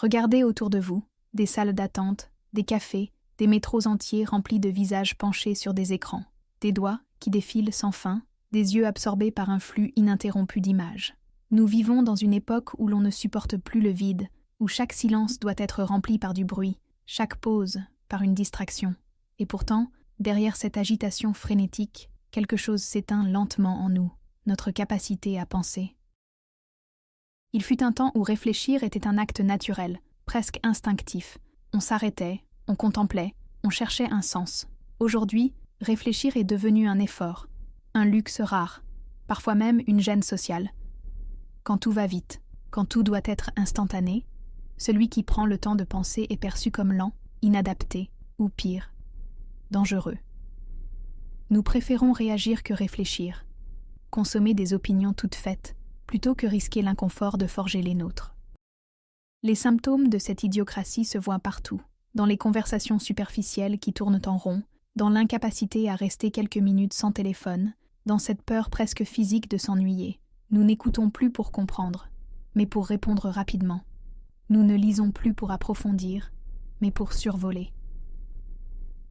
Regardez autour de vous, des salles d'attente, des cafés, des métros entiers remplis de visages penchés sur des écrans, des doigts qui défilent sans fin, des yeux absorbés par un flux ininterrompu d'images. Nous vivons dans une époque où l'on ne supporte plus le vide, où chaque silence doit être rempli par du bruit, chaque pause par une distraction. Et pourtant, derrière cette agitation frénétique, quelque chose s'éteint lentement en nous, notre capacité à penser. Il fut un temps où réfléchir était un acte naturel, presque instinctif. On s'arrêtait, on contemplait, on cherchait un sens. Aujourd'hui, réfléchir est devenu un effort, un luxe rare, parfois même une gêne sociale. Quand tout va vite, quand tout doit être instantané, celui qui prend le temps de penser est perçu comme lent, inadapté, ou pire, dangereux. Nous préférons réagir que réfléchir, consommer des opinions toutes faites, plutôt que risquer l'inconfort de forger les nôtres. Les symptômes de cette idiocratie se voient partout, dans les conversations superficielles qui tournent en rond, dans l'incapacité à rester quelques minutes sans téléphone, dans cette peur presque physique de s'ennuyer. Nous n'écoutons plus pour comprendre, mais pour répondre rapidement. Nous ne lisons plus pour approfondir, mais pour survoler.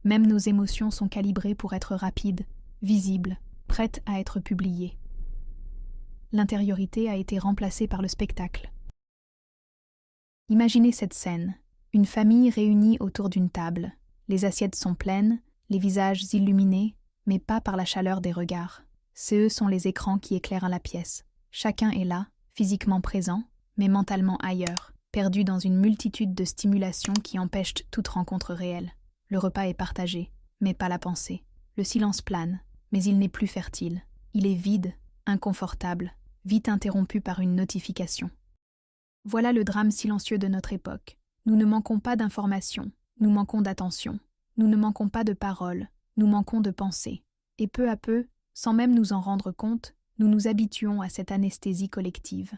Même nos émotions sont calibrées pour être rapides, visibles, prêtes à être publiées. L'intériorité a été remplacée par le spectacle. Imaginez cette scène, une famille réunie autour d'une table. Les assiettes sont pleines, les visages illuminés, mais pas par la chaleur des regards. Ceux sont les écrans qui éclairent la pièce. Chacun est là, physiquement présent, mais mentalement ailleurs, perdu dans une multitude de stimulations qui empêchent toute rencontre réelle. Le repas est partagé, mais pas la pensée. Le silence plane, mais il n'est plus fertile. Il est vide, inconfortable, vite interrompu par une notification. Voilà le drame silencieux de notre époque. Nous ne manquons pas d'informations, nous manquons d'attention. Nous ne manquons pas de paroles, nous manquons de pensée. Et peu à peu, sans même nous en rendre compte, nous nous habituons à cette anesthésie collective.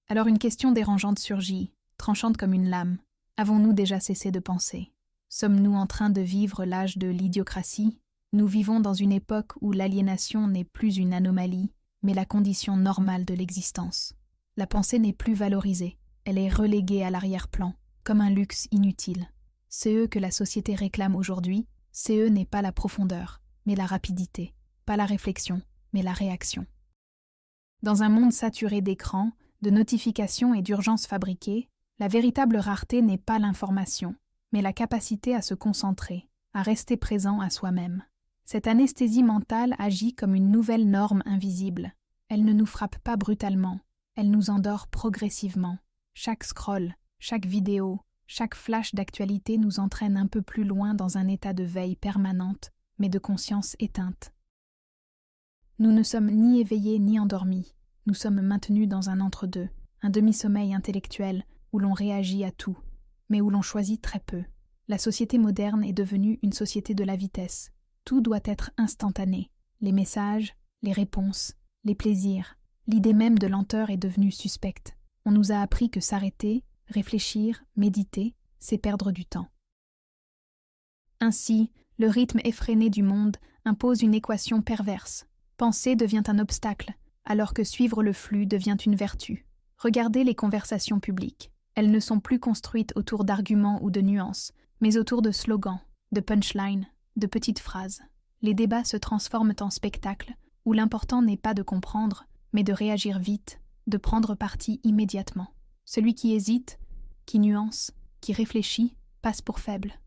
Alors une question dérangeante surgit, tranchante comme une lame. Avons-nous déjà cessé de penser? Sommes-nous en train de vivre l'âge de l'idiocratie? Nous vivons dans une époque où l'aliénation n'est plus une anomalie, mais la condition normale de l'existence. La pensée n'est plus valorisée, elle est reléguée à l'arrière-plan, comme un luxe inutile. Ce que la société réclame aujourd'hui, n'est pas la profondeur, mais la rapidité, pas la réflexion, mais la réaction. Dans un monde saturé d'écrans, de notifications et d'urgences fabriquées, la véritable rareté n'est pas l'information, mais la capacité à se concentrer, à rester présent à soi-même. Cette anesthésie mentale agit comme une nouvelle norme invisible. Elle ne nous frappe pas brutalement, elle nous endort progressivement. Chaque scroll, chaque vidéo, chaque flash d'actualité nous entraîne un peu plus loin dans un état de veille permanente, mais de conscience éteinte. Nous ne sommes ni éveillés ni endormis, nous sommes maintenus dans un entre-deux, un demi-sommeil intellectuel où l'on réagit à tout, mais où l'on choisit très peu. La société moderne est devenue une société de la vitesse. Tout doit être instantané. Les messages, les réponses, les plaisirs. L'idée même de lenteur est devenue suspecte. On nous a appris que s'arrêter, réfléchir, méditer, c'est perdre du temps. Ainsi, le rythme effréné du monde impose une équation perverse. Penser devient un obstacle, alors que suivre le flux devient une vertu. Regardez les conversations publiques. Elles ne sont plus construites autour d'arguments ou de nuances, mais autour de slogans, de punchlines, de petites phrases. Les débats se transforment en spectacles, où l'important n'est pas de comprendre, mais de réagir vite, de prendre parti immédiatement. Celui qui hésite, qui nuance, qui réfléchit, passe pour faible.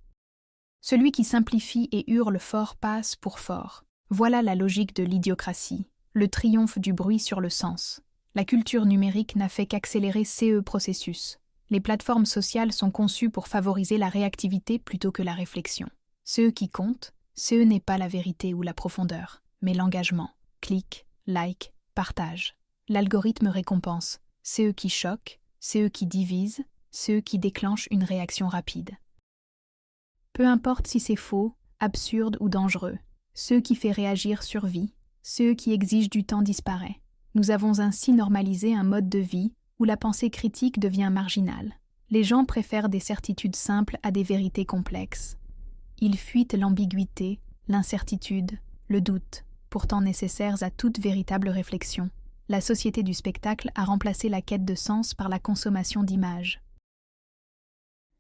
Celui qui simplifie et hurle fort passe pour fort. Voilà la logique de l'idiocratie, le triomphe du bruit sur le sens. La culture numérique n'a fait qu'accélérer ce processus. Les plateformes sociales sont conçues pour favoriser la réactivité plutôt que la réflexion. Ce qui compte, n'est pas la vérité ou la profondeur, mais l'engagement. Clic, like, partage. L'algorithme récompense ceux qui choquent, ceux qui divisent, ceux qui déclenchent une réaction rapide. Peu importe si c'est faux, absurde ou dangereux, ce qui fait réagir survit, ce qui exige du temps disparaît. Nous avons ainsi normalisé un mode de vie où la pensée critique devient marginale. Les gens préfèrent des certitudes simples à des vérités complexes. Ils fuient l'ambiguïté, l'incertitude, le doute, pourtant nécessaires à toute véritable réflexion. La société du spectacle a remplacé la quête de sens par la consommation d'images.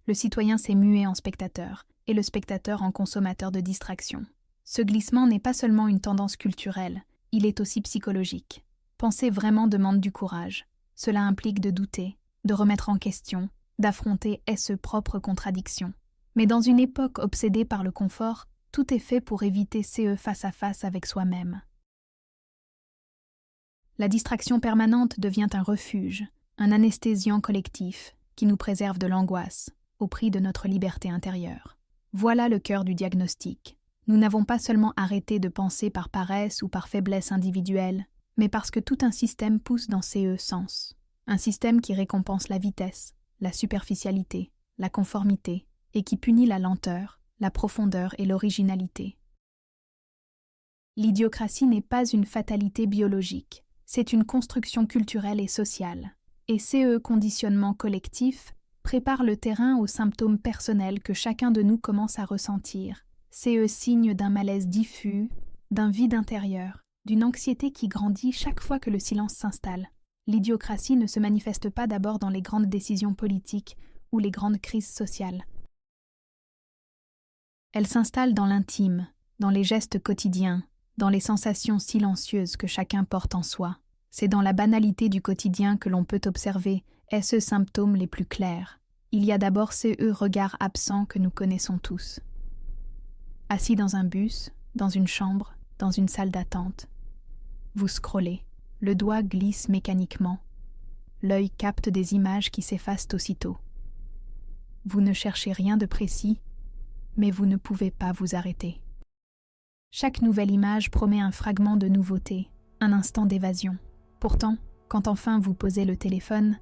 Le citoyen s'est mué en spectateur, et le spectateur en consommateur de distraction. Ce glissement n'est pas seulement une tendance culturelle, il est aussi psychologique. Penser vraiment demande du courage. Cela implique de douter, de remettre en question, d'affronter ses propres contradictions. Mais dans une époque obsédée par le confort, tout est fait pour éviter face à face avec soi-même. La distraction permanente devient un refuge, un anesthésiant collectif qui nous préserve de l'angoisse, au prix de notre liberté intérieure. Voilà le cœur du diagnostic. Nous n'avons pas seulement arrêté de penser par paresse ou par faiblesse individuelle, mais parce que tout un système pousse dans ces sens. Un système qui récompense la vitesse, la superficialité, la conformité, et qui punit la lenteur, la profondeur et l'originalité. L'idiocratie n'est pas une fatalité biologique, c'est une construction culturelle et sociale. Et ces conditionnements collectifs préparent le terrain aux symptômes personnels que chacun de nous commence à ressentir. Ces signes d'un malaise diffus, d'un vide intérieur, d'une anxiété qui grandit chaque fois que le silence s'installe. L'idiocratie ne se manifeste pas d'abord dans les grandes décisions politiques ou les grandes crises sociales. Elle s'installe dans l'intime, dans les gestes quotidiens, dans les sensations silencieuses que chacun porte en soi. C'est dans la banalité du quotidien que l'on peut observer ces symptômes les plus clairs. Il y a d'abord ces regards absents que nous connaissons tous. Assis dans un bus, dans une chambre, dans une salle d'attente, vous scrollez, le doigt glisse mécaniquement, l'œil capte des images qui s'effacent aussitôt. Vous ne cherchez rien de précis, mais vous ne pouvez pas vous arrêter. Chaque nouvelle image promet un fragment de nouveauté, un instant d'évasion. Pourtant, quand enfin vous posez le téléphone,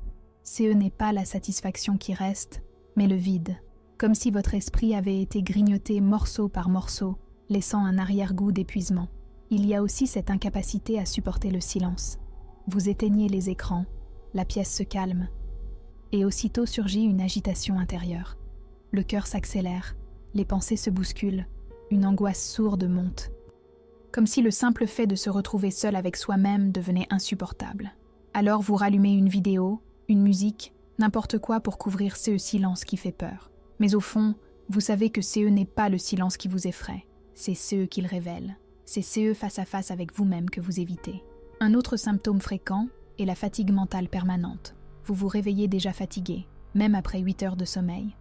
n'est pas la satisfaction qui reste, mais le vide, comme si votre esprit avait été grignoté morceau par morceau, laissant un arrière-goût d'épuisement. Il y a aussi cette incapacité à supporter le silence. Vous éteignez les écrans, la pièce se calme, et aussitôt surgit une agitation intérieure. Le cœur s'accélère, les pensées se bousculent, une angoisse sourde monte. Comme si le simple fait de se retrouver seul avec soi-même devenait insupportable. Alors vous rallumez une vidéo, une musique, n'importe quoi pour couvrir ce silence qui fait peur. Mais au fond, vous savez que n'est pas le silence qui vous effraie, c'est qu'il révèle. C'est face à face avec vous-même que vous évitez. Un autre symptôme fréquent est la fatigue mentale permanente. Vous vous réveillez déjà fatigué, même après 8 heures de sommeil.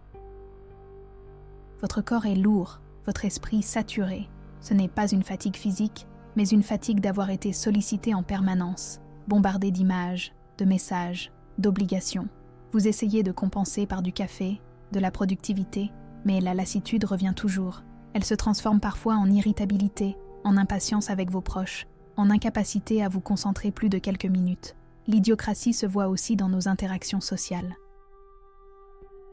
Votre corps est lourd, votre esprit saturé. Ce n'est pas une fatigue physique, mais une fatigue d'avoir été sollicité en permanence, bombardé d'images, de messages, d'obligations. Vous essayez de compenser par du café, de la productivité, mais la lassitude revient toujours. Elle se transforme parfois en irritabilité, en impatience avec vos proches, en incapacité à vous concentrer plus de quelques minutes. L'idiocratie se voit aussi dans nos interactions sociales.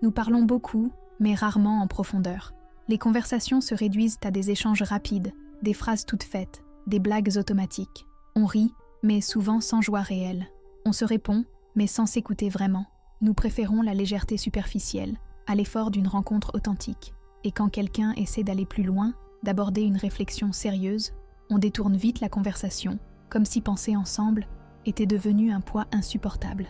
Nous parlons beaucoup, mais rarement en profondeur. Les conversations se réduisent à des échanges rapides, des phrases toutes faites, des blagues automatiques. On rit, mais souvent sans joie réelle. On se répond, mais sans s'écouter vraiment. Nous préférons la légèreté superficielle à l'effort d'une rencontre authentique. Et quand quelqu'un essaie d'aller plus loin, d'aborder une réflexion sérieuse, on détourne vite la conversation, comme si penser ensemble était devenu un poids insupportable.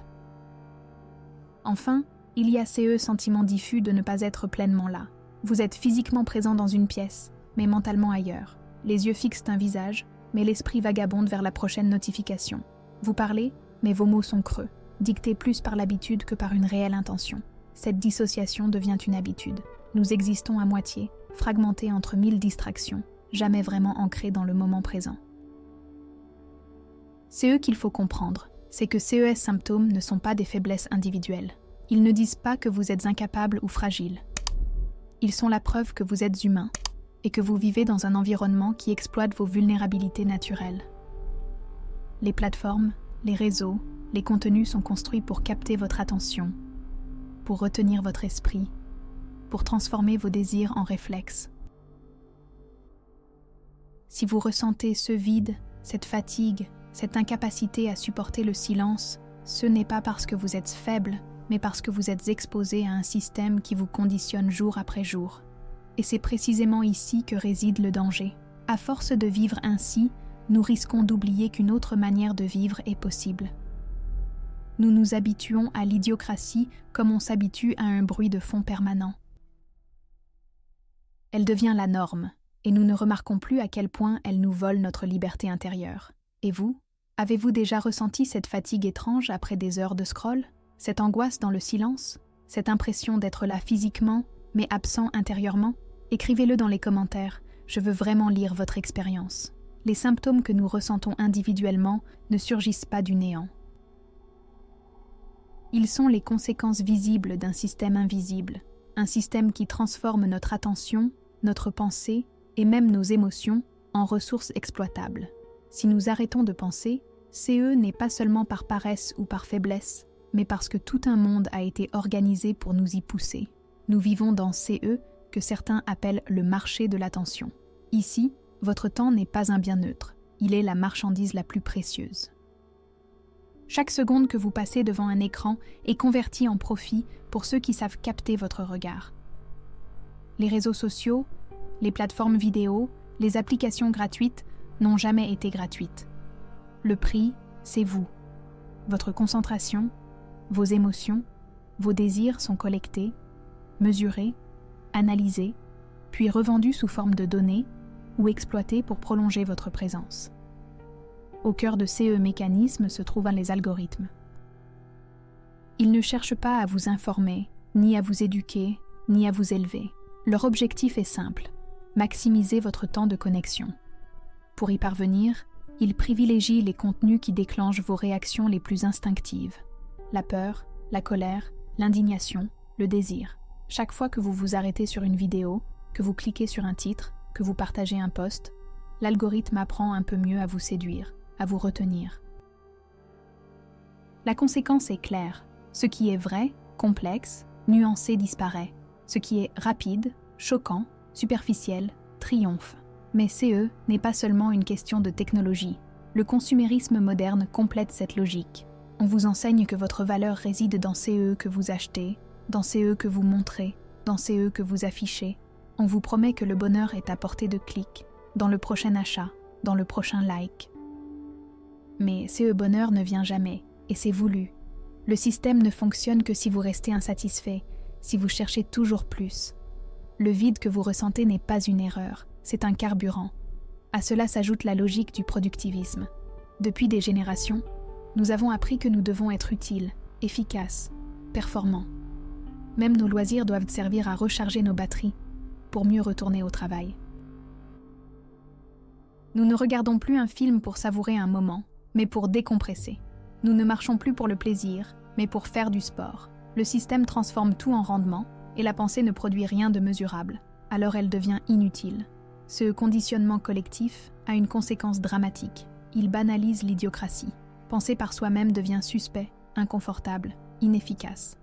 Enfin, il y a ces sentiments diffus de ne pas être pleinement là. Vous êtes physiquement présent dans une pièce, mais mentalement ailleurs. Les yeux fixent un visage, mais l'esprit vagabonde vers la prochaine notification. Vous parlez, mais vos mots sont creux, dictés plus par l'habitude que par une réelle intention. Cette dissociation devient une habitude. Nous existons à moitié, fragmentés entre 1000 distractions, jamais vraiment ancrés dans le moment présent. C'est qu'il faut comprendre, c'est que ces symptômes ne sont pas des faiblesses individuelles. Ils ne disent pas que vous êtes incapable ou fragile. Ils sont la preuve que vous êtes humain et que vous vivez dans un environnement qui exploite vos vulnérabilités naturelles. Les plateformes, les réseaux, les contenus sont construits pour capter votre attention, pour retenir votre esprit, pour transformer vos désirs en réflexes. Si vous ressentez ce vide, cette fatigue, cette incapacité à supporter le silence, ce n'est pas parce que vous êtes faible, mais parce que vous êtes exposé à un système qui vous conditionne jour après jour. Et c'est précisément ici que réside le danger. À force de vivre ainsi, nous risquons d'oublier qu'une autre manière de vivre est possible. Nous nous habituons à l'idiocratie comme on s'habitue à un bruit de fond permanent. Elle devient la norme, et nous ne remarquons plus à quel point elle nous vole notre liberté intérieure. Et vous, avez-vous déjà ressenti cette fatigue étrange après des heures de scroll? Cette angoisse dans le silence? Cette impression d'être là physiquement, mais absent intérieurement? Écrivez-le dans les commentaires, je veux vraiment lire votre expérience. Les symptômes que nous ressentons individuellement ne surgissent pas du néant. Ils sont les conséquences visibles d'un système invisible, un système qui transforme notre attention, notre pensée et même nos émotions en ressources exploitables. Si nous arrêtons de penser, CE n'est pas seulement par paresse ou par faiblesse, mais parce que tout un monde a été organisé pour nous y pousser. Nous vivons dans CE que certains appellent le marché de l'attention. Ici, votre temps n'est pas un bien neutre, il est la marchandise la plus précieuse. Chaque seconde que vous passez devant un écran est convertie en profit pour ceux qui savent capter votre regard. Les réseaux sociaux, les plateformes vidéo, les applications gratuites n'ont jamais été gratuites. Le prix, c'est vous. Votre concentration, vos émotions, vos désirs sont collectés, mesurés, analysés, puis revendus sous forme de données ou exploités pour prolonger votre présence. Au cœur de ces mécanismes se trouvent les algorithmes. Ils ne cherchent pas à vous informer, ni à vous éduquer, ni à vous élever. Leur objectif est simple, maximiser votre temps de connexion. Pour y parvenir, ils privilégient les contenus qui déclenchent vos réactions les plus instinctives. La peur, la colère, l'indignation, le désir. Chaque fois que vous vous arrêtez sur une vidéo, que vous cliquez sur un titre, que vous partagez un post, l'algorithme apprend un peu mieux à vous séduire, à vous retenir. La conséquence est claire. Ce qui est vrai, complexe, nuancé disparaît. Ce qui est rapide, choquant, superficiel, triomphe. Mais CE n'est pas seulement une question de technologie. Le consumérisme moderne complète cette logique. On vous enseigne que votre valeur réside dans CE que vous achetez, dans CE que vous montrez, dans CE que vous affichez. On vous promet que le bonheur est à portée de clic, dans le prochain achat, dans le prochain like. Mais CE bonheur ne vient jamais, et c'est voulu. Le système ne fonctionne que si vous restez insatisfait, si vous cherchez toujours plus. Le vide que vous ressentez n'est pas une erreur, c'est un carburant. À cela s'ajoute la logique du productivisme. Depuis des générations, nous avons appris que nous devons être utiles, efficaces, performants. Même nos loisirs doivent servir à recharger nos batteries pour mieux retourner au travail. Nous ne regardons plus un film pour savourer un moment, mais pour décompresser. Nous ne marchons plus pour le plaisir, mais pour faire du sport. Le système transforme tout en rendement et la pensée ne produit rien de mesurable. Alors elle devient inutile. Ce conditionnement collectif a une conséquence dramatique. Il banalise l'idiocratie. Penser par soi-même devient suspect, inconfortable, inefficace.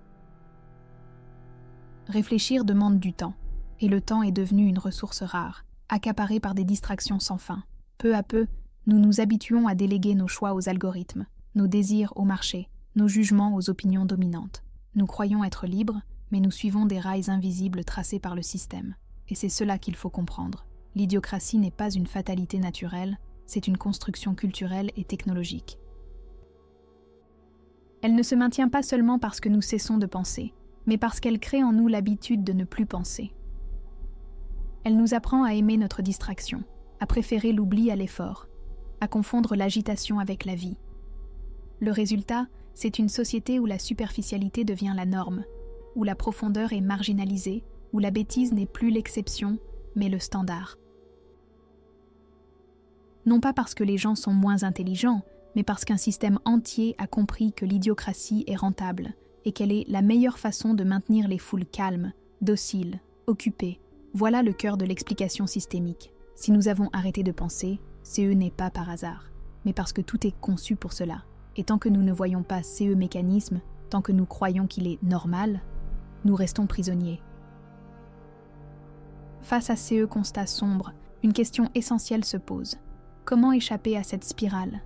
Réfléchir demande du temps, et le temps est devenu une ressource rare, accaparée par des distractions sans fin. Peu à peu, nous nous habituons à déléguer nos choix aux algorithmes, nos désirs au marché, nos jugements aux opinions dominantes. Nous croyons être libres, mais nous suivons des rails invisibles tracés par le système. Et c'est cela qu'il faut comprendre. L'idiocratie n'est pas une fatalité naturelle, c'est une construction culturelle et technologique. Elle ne se maintient pas seulement parce que nous cessons de penser, mais parce qu'elle crée en nous l'habitude de ne plus penser. Elle nous apprend à aimer notre distraction, à préférer l'oubli à l'effort, à confondre l'agitation avec la vie. Le résultat, c'est une société où la superficialité devient la norme, où la profondeur est marginalisée, où la bêtise n'est plus l'exception, mais le standard. Non pas parce que les gens sont moins intelligents, mais parce qu'un système entier a compris que l'idiocratie est rentable et qu'elle est la meilleure façon de maintenir les foules calmes, dociles, occupées. Voilà le cœur de l'explication systémique. Si nous avons arrêté de penser, CE n'est pas par hasard, mais parce que tout est conçu pour cela. Et tant que nous ne voyons pas CE mécanisme, tant que nous croyons qu'il est normal, nous restons prisonniers. Face à CE constat sombre, une question essentielle se pose. Comment échapper à cette spirale ?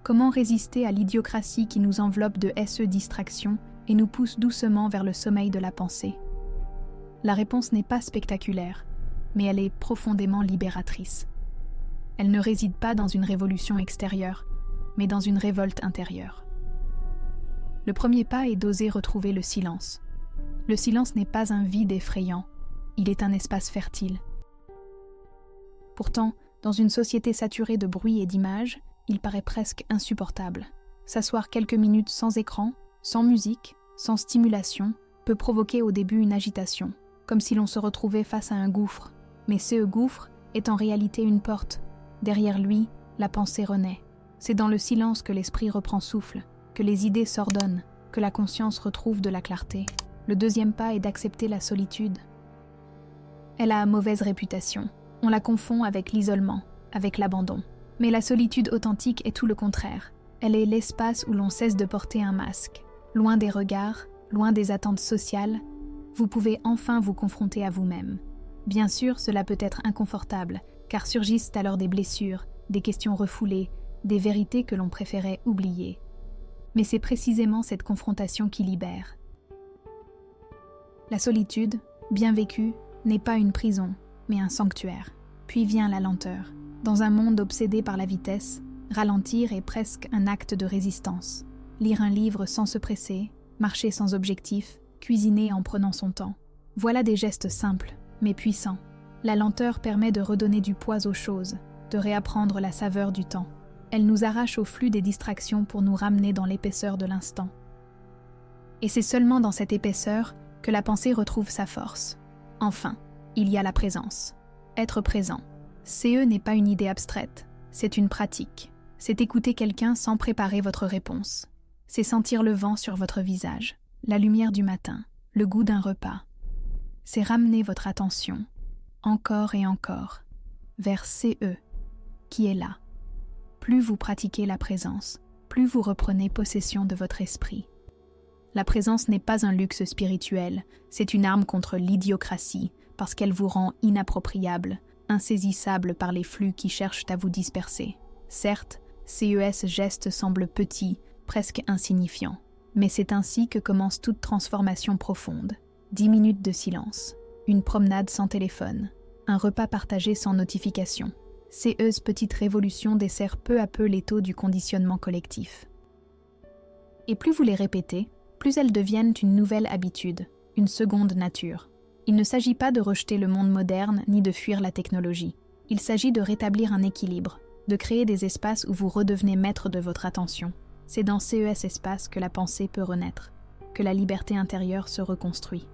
Comment résister à l'idiocratie qui nous enveloppe de SE distraction et nous pousse doucement vers le sommeil de la pensée ? La réponse n'est pas spectaculaire, mais elle est profondément libératrice. Elle ne réside pas dans une révolution extérieure, mais dans une révolte intérieure. Le premier pas est d'oser retrouver le silence. Le silence n'est pas un vide effrayant, il est un espace fertile. Pourtant, dans une société saturée de bruit et d'images, il paraît presque insupportable. S'asseoir quelques minutes sans écran, sans musique, sans stimulation, peut provoquer au début une agitation, comme si l'on se retrouvait face à un gouffre. Mais ce gouffre est en réalité une porte. Derrière lui, la pensée renaît. C'est dans le silence que l'esprit reprend souffle, que les idées s'ordonnent, que la conscience retrouve de la clarté. Le deuxième pas est d'accepter la solitude. Elle a mauvaise réputation. On la confond avec l'isolement, avec l'abandon. Mais la solitude authentique est tout le contraire. Elle est l'espace où l'on cesse de porter un masque. Loin des regards, loin des attentes sociales, vous pouvez enfin vous confronter à vous-même. Bien sûr, cela peut être inconfortable, car surgissent alors des blessures, des questions refoulées, des vérités que l'on préférait oublier. Mais c'est précisément cette confrontation qui libère. La solitude, bien vécue, n'est pas une prison, mais un sanctuaire. Puis vient la lenteur. Dans un monde obsédé par la vitesse, ralentir est presque un acte de résistance. Lire un livre sans se presser, marcher sans objectif, cuisiner en prenant son temps. Voilà des gestes simples, mais puissants. La lenteur permet de redonner du poids aux choses, de réapprendre la saveur du temps. Elle nous arrache au flux des distractions pour nous ramener dans l'épaisseur de l'instant. Et c'est seulement dans cette épaisseur que la pensée retrouve sa force. Enfin, il y a la présence. Être présent. CE n'est pas une idée abstraite, c'est une pratique. C'est écouter quelqu'un sans préparer votre réponse. C'est sentir le vent sur votre visage, la lumière du matin, le goût d'un repas. C'est ramener votre attention, encore et encore, vers CE, qui est là. Plus vous pratiquez la présence, plus vous reprenez possession de votre esprit. La présence n'est pas un luxe spirituel, c'est une arme contre l'idiocratie, parce qu'elle vous rend inappropriable, insaisissable par les flux qui cherchent à vous disperser. Certes, ces gestes semblent petits, presque insignifiants, mais c'est ainsi que commence toute transformation profonde. 10 minutes de silence, une promenade sans téléphone, un repas partagé sans notification. Ces petites révolutions desserrent peu à peu l'étau du conditionnement collectif. Et plus vous les répétez, plus elles deviennent une nouvelle habitude, une seconde nature. Il ne s'agit pas de rejeter le monde moderne ni de fuir la technologie. Il s'agit de rétablir un équilibre, de créer des espaces où vous redevenez maître de votre attention. C'est dans ces espaces que la pensée peut renaître, que la liberté intérieure se reconstruit.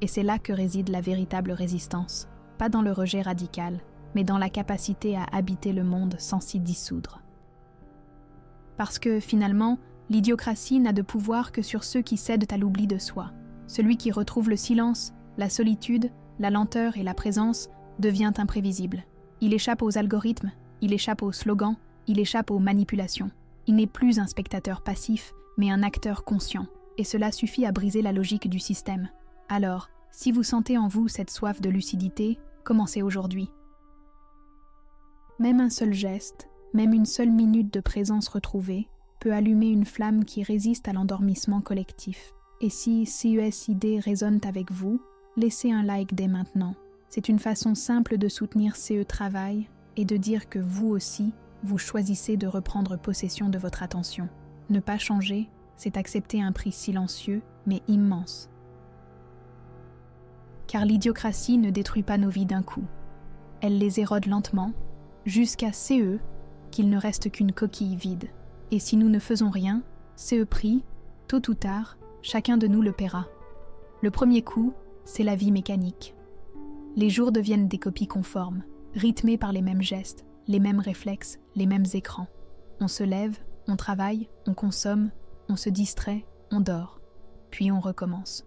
Et c'est là que réside la véritable résistance, pas dans le rejet radical, mais dans la capacité à habiter le monde sans s'y dissoudre. Parce que, finalement, l'idiocratie n'a de pouvoir que sur ceux qui cèdent à l'oubli de soi. Celui qui retrouve le silence, la solitude, la lenteur et la présence devient imprévisible. Il échappe aux algorithmes, il échappe aux slogans, il échappe aux manipulations. Il n'est plus un spectateur passif, mais un acteur conscient. Et cela suffit à briser la logique du système. Alors, si vous sentez en vous cette soif de lucidité, commencez aujourd'hui. Même un seul geste, même une seule minute de présence retrouvée, peut allumer une flamme qui résiste à l'endormissement collectif. Et si CES-idées résonnent avec vous, laissez un like dès maintenant. C'est une façon simple de soutenir CE Travail et de dire que vous aussi, vous choisissez de reprendre possession de votre attention. Ne pas changer, c'est accepter un prix silencieux, mais immense. Car l'idiocratie ne détruit pas nos vies d'un coup. Elle les érode lentement, jusqu'à CE, qu'il ne reste qu'une coquille vide. Et si nous ne faisons rien, CE prix, tôt ou tard, chacun de nous le paiera. Le premier coup, c'est la vie mécanique. Les jours deviennent des copies conformes, rythmées par les mêmes gestes, les mêmes réflexes, les mêmes écrans. On se lève, on travaille, on consomme, on se distrait, on dort. Puis on recommence.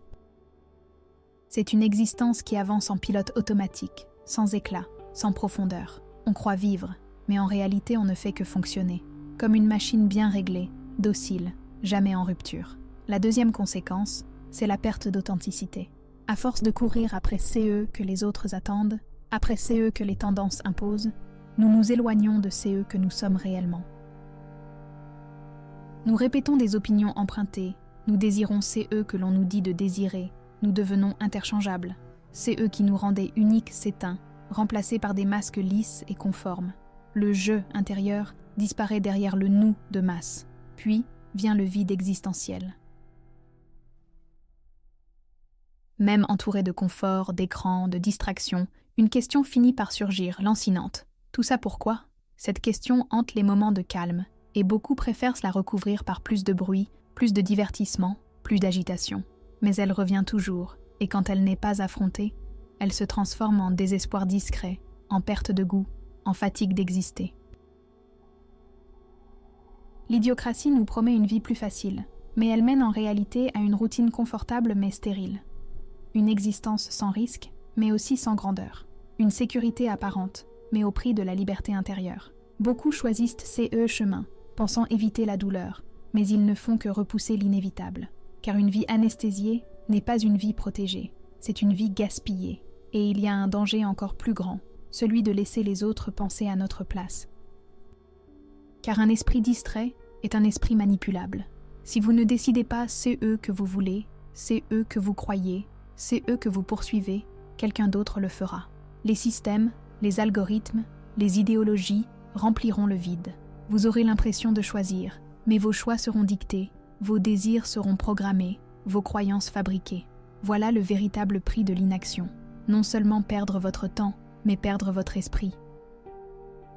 C'est une existence qui avance en pilote automatique, sans éclat, sans profondeur. On croit vivre, mais en réalité on ne fait que fonctionner. Comme une machine bien réglée, docile, jamais en rupture. La deuxième conséquence, c'est la perte d'authenticité. À force de courir après CE que les autres attendent, après CE que les tendances imposent, nous nous éloignons de CE que nous sommes réellement. Nous répétons des opinions empruntées, nous désirons CE que l'on nous dit de désirer, nous devenons interchangeables. CE qui nous rendait uniques s'éteint, remplacé par des masques lisses et conformes. Le « je » intérieur disparaît derrière le « nous » de masse. Puis vient le vide existentiel. Même entouré de confort, d'écrans, de distractions, une question finit par surgir, lancinante. Tout ça pourquoi ? Cette question hante les moments de calme, et beaucoup préfèrent se la recouvrir par plus de bruit, plus de divertissement, plus d'agitation. Mais elle revient toujours, et quand elle n'est pas affrontée, elle se transforme en désespoir discret, en perte de goût, en fatigue d'exister. L'idiocratie nous promet une vie plus facile, mais elle mène en réalité à une routine confortable mais stérile. Une existence sans risque, mais aussi sans grandeur. Une sécurité apparente, mais au prix de la liberté intérieure. Beaucoup choisissent ces chemins, pensant éviter la douleur, mais ils ne font que repousser l'inévitable. Car une vie anesthésiée n'est pas une vie protégée, c'est une vie gaspillée. Et il y a un danger encore plus grand, celui de laisser les autres penser à notre place. Car un esprit distrait est un esprit manipulable. Si vous ne décidez pas c'est eux que vous voulez, c'est eux que vous croyez, c'est eux que vous poursuivez, quelqu'un d'autre le fera. Les systèmes, les algorithmes, les idéologies rempliront le vide. Vous aurez l'impression de choisir, mais vos choix seront dictés, vos désirs seront programmés, vos croyances fabriquées. Voilà le véritable prix de l'inaction. Non seulement perdre votre temps, mais perdre votre esprit.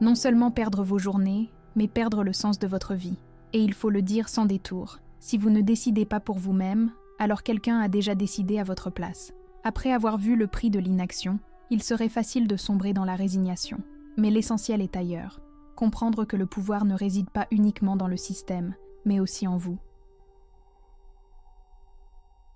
Non seulement perdre vos journées, mais perdre le sens de votre vie. Et il faut le dire sans détour, si vous ne décidez pas pour vous-même, alors quelqu'un a déjà décidé à votre place. Après avoir vu le prix de l'inaction, il serait facile de sombrer dans la résignation. Mais l'essentiel est ailleurs. Comprendre que le pouvoir ne réside pas uniquement dans le système, mais aussi en vous.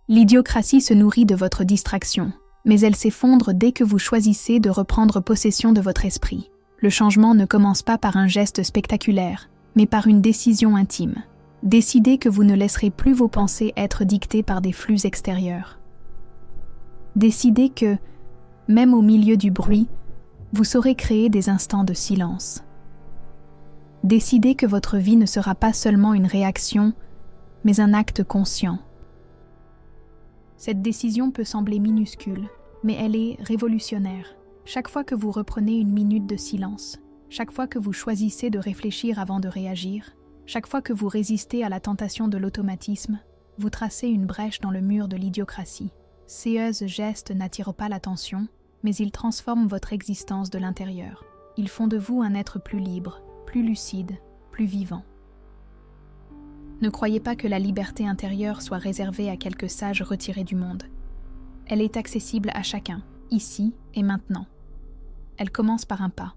L'idiocratie se nourrit de votre distraction, mais elle s'effondre dès que vous choisissez de reprendre possession de votre esprit. Le changement ne commence pas par un geste spectaculaire, mais par une décision intime. Décidez que vous ne laisserez plus vos pensées être dictées par des flux extérieurs. Décidez que, même au milieu du bruit, vous saurez créer des instants de silence. Décidez que votre vie ne sera pas seulement une réaction, mais un acte conscient. Cette décision peut sembler minuscule, mais elle est révolutionnaire. Chaque fois que vous reprenez une minute de silence, chaque fois que vous choisissez de réfléchir avant de réagir, chaque fois que vous résistez à la tentation de l'automatisme, vous tracez une brèche dans le mur de l'idiocratie. Ces gestes n'attirent pas l'attention, mais ils transforment votre existence de l'intérieur. Ils font de vous un être plus libre, plus lucide, plus vivant. Ne croyez pas que la liberté intérieure soit réservée à quelques sages retirés du monde. Elle est accessible à chacun, ici et maintenant. Elle commence par un pas.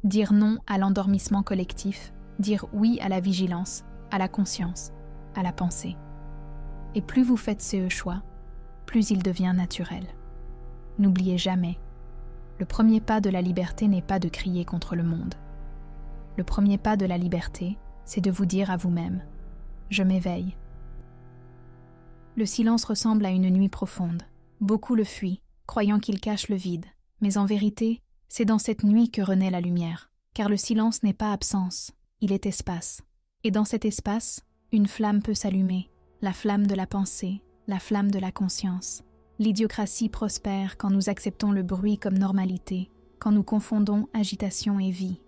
Dire non à l'endormissement collectif, dire oui à la vigilance, à la conscience, à la pensée. Et plus vous faites ce choix, plus il devient naturel. N'oubliez jamais, le premier pas de la liberté n'est pas de crier contre le monde. Le premier pas de la liberté, c'est de vous dire à vous-même « Je m'éveille ». Le silence ressemble à une nuit profonde. Beaucoup le fuient, croyant qu'il cache le vide. Mais en vérité, c'est dans cette nuit que renaît la lumière. Car le silence n'est pas absence, il est espace. Et dans cet espace, une flamme peut s'allumer, la flamme de la pensée, la flamme de la conscience. L'idiocratie prospère quand nous acceptons le bruit comme normalité, quand nous confondons agitation et vie.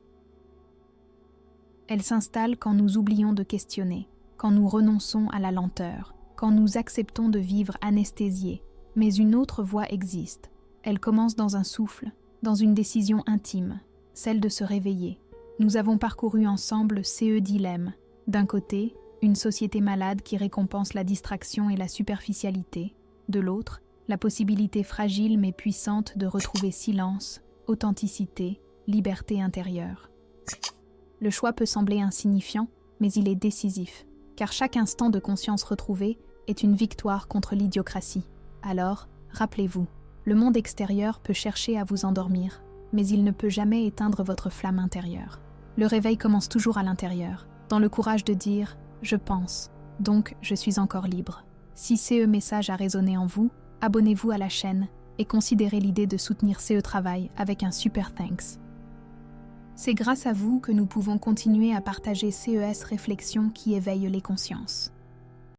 Elle s'installe quand nous oublions de questionner, quand nous renonçons à la lenteur, quand nous acceptons de vivre anesthésiés. Mais une autre voie existe. Elle commence dans un souffle, dans une décision intime, celle de se réveiller. Nous avons parcouru ensemble ces dilemmes. D'un côté, une société malade qui récompense la distraction et la superficialité. De l'autre, la possibilité fragile mais puissante de retrouver silence, authenticité, liberté intérieure. Le choix peut sembler insignifiant, mais il est décisif, car chaque instant de conscience retrouvé est une victoire contre l'idiocratie. Alors, rappelez-vous, le monde extérieur peut chercher à vous endormir, mais il ne peut jamais éteindre votre flamme intérieure. Le réveil commence toujours à l'intérieur, dans le courage de dire « je pense, donc je suis encore libre ». Si ce message a résonné en vous, abonnez-vous à la chaîne et considérez l'idée de soutenir CE Travail avec un super thanks. C'est grâce à vous que nous pouvons continuer à partager CES réflexions qui éveillent les consciences.